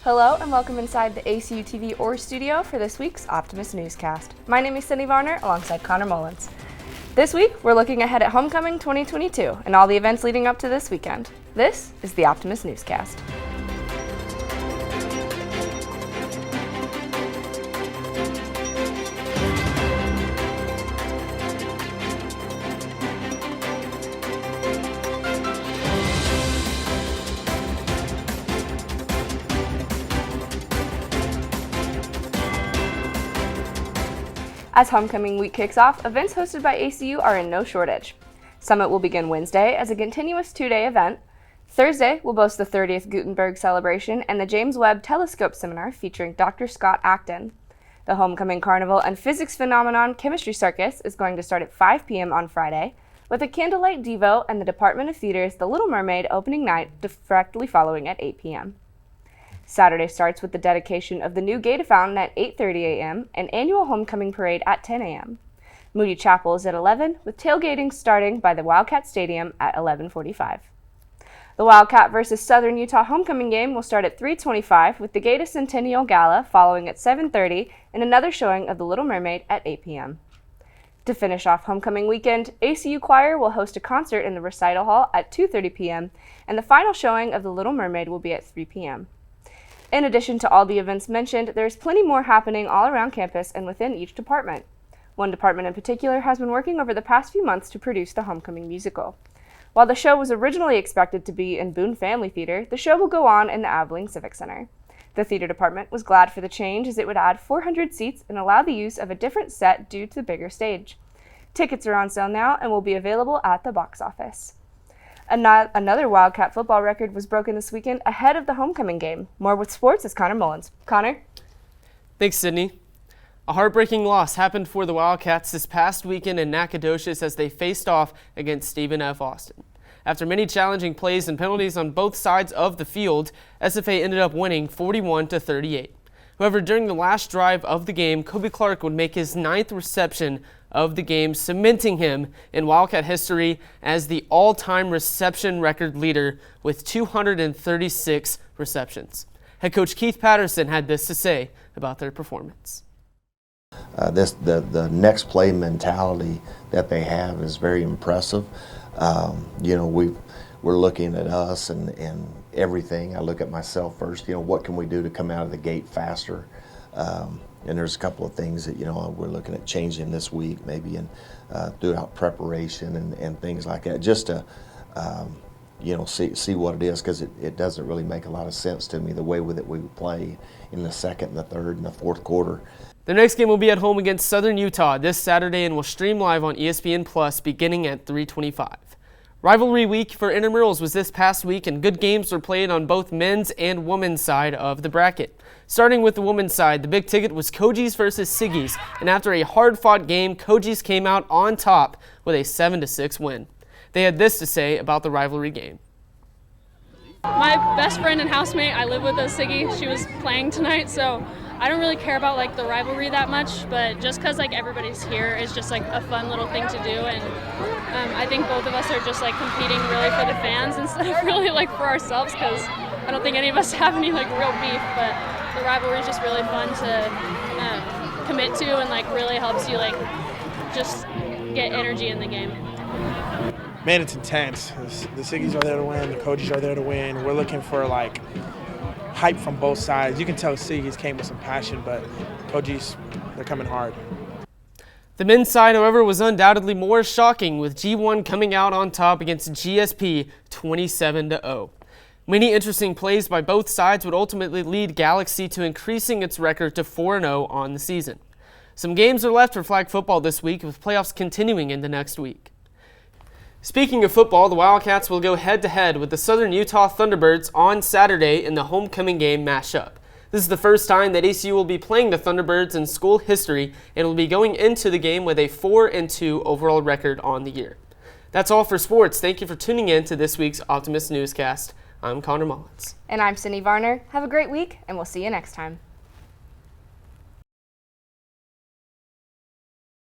Hello and welcome inside the ACU TV or studio for this week's Optimist Newscast. My name is Cindy Varner alongside Connor Mullins. This week, we're looking ahead at Homecoming 2022 and all the events leading up to this weekend. This is the Optimist Newscast. As Homecoming Week kicks off, events hosted by ACU are in no shortage. Summit will begin Wednesday as a continuous two-day event. Thursday will boast the 30th Gutenberg celebration and the James Webb Telescope Seminar featuring Dr. Scott Acton. The Homecoming Carnival and Physics Phenomenon Chemistry Circus is going to start at 5 p.m. on Friday, with a candlelight devo and the Department of Theater's The Little Mermaid opening night directly following at 8 p.m. Saturday starts with the dedication of the new Gata Fountain at 8:30 a.m. and annual homecoming parade at 10 a.m. Moody Chapel is at 11, with tailgating starting by the Wildcat Stadium at 11:45. The Wildcat vs. Southern Utah homecoming game will start at 3:25, with the Gata Centennial Gala following at 7:30 and another showing of The Little Mermaid at 8 p.m. To finish off homecoming weekend, ACU Choir will host a concert in the recital hall at 2:30 p.m. and the final showing of The Little Mermaid will be at 3 p.m. In addition to all the events mentioned, there's plenty more happening all around campus and within each department. One department in particular has been working over the past few months to produce the Homecoming musical. While the show was originally expected to be in Boone Family Theater, the show will go on in the Abilene Civic Center. The theater department was glad for the change as it would add 400 seats and allow the use of a different set due to the bigger stage. Tickets are on sale now and will be available at the box office. Another Wildcat football record was broken this weekend ahead of the homecoming game. More with sports is Connor Mullins. Connor? Thanks, Sydney. A heartbreaking loss happened for the Wildcats this past weekend in Nacogdoches as they faced off against Stephen F. Austin. After many challenging plays and penalties on both sides of the field, SFA ended up winning 41-38. However, during the last drive of the game, Kobe Clark would make his 9th reception of the game, cementing him in Wildcat history as the all-time reception record leader with 236 receptions. Head coach Keith Patterson had this to say about their performance. The next play mentality that they have is very impressive. We're looking at us and everything. I look at myself first. What can we do to come out of the gate faster? And there's a couple of things that we're looking at changing this week, maybe throughout preparation and things like that, just to see what it is, because it doesn't really make a lot of sense to me the way that we play in the second, and the third, and the fourth quarter. The next game will be at home against Southern Utah this Saturday and will stream live on ESPN Plus beginning at 3:25. Rivalry week for intramurals was this past week, and good games were played on both men's and women's side of the bracket. Starting with the women's side, the big ticket was Koji's versus Siggy's, and after a hard-fought game, Koji's came out on top with a 7-6 win. They had this to say about the rivalry game. My best friend and housemate, I live with Siggy. She was playing tonight, so I don't really care about the rivalry that much, but just because everybody's here is just a fun little thing to do, and I think both of us are just competing really for the fans instead of really for ourselves, because I don't think any of us have any real beef, but the rivalry is just really fun to commit to, and really helps you just get energy in the game. Man, it's intense. The Siggies are there to win, the Kojis are there to win. We're looking for hype from both sides. You can tell Siggy's came with some passion, but Kojis, they're coming hard. The men's side, however, was undoubtedly more shocking, with G1 coming out on top against GSP 27-0. Many interesting plays by both sides would ultimately lead Galaxy to increasing its record to 4-0 on the season. Some games are left for flag football this week, with playoffs continuing into next week. Speaking of football, the Wildcats will go head-to-head with the Southern Utah Thunderbirds on Saturday in the homecoming game matchup. This is the first time that ACU will be playing the Thunderbirds in school history and will be going into the game with a 4-2 overall record on the year. That's all for sports. Thank you for tuning in to this week's Optimist Newscast. I'm Connor Mullins. And I'm Cindy Varner. Have a great week, and we'll see you next time.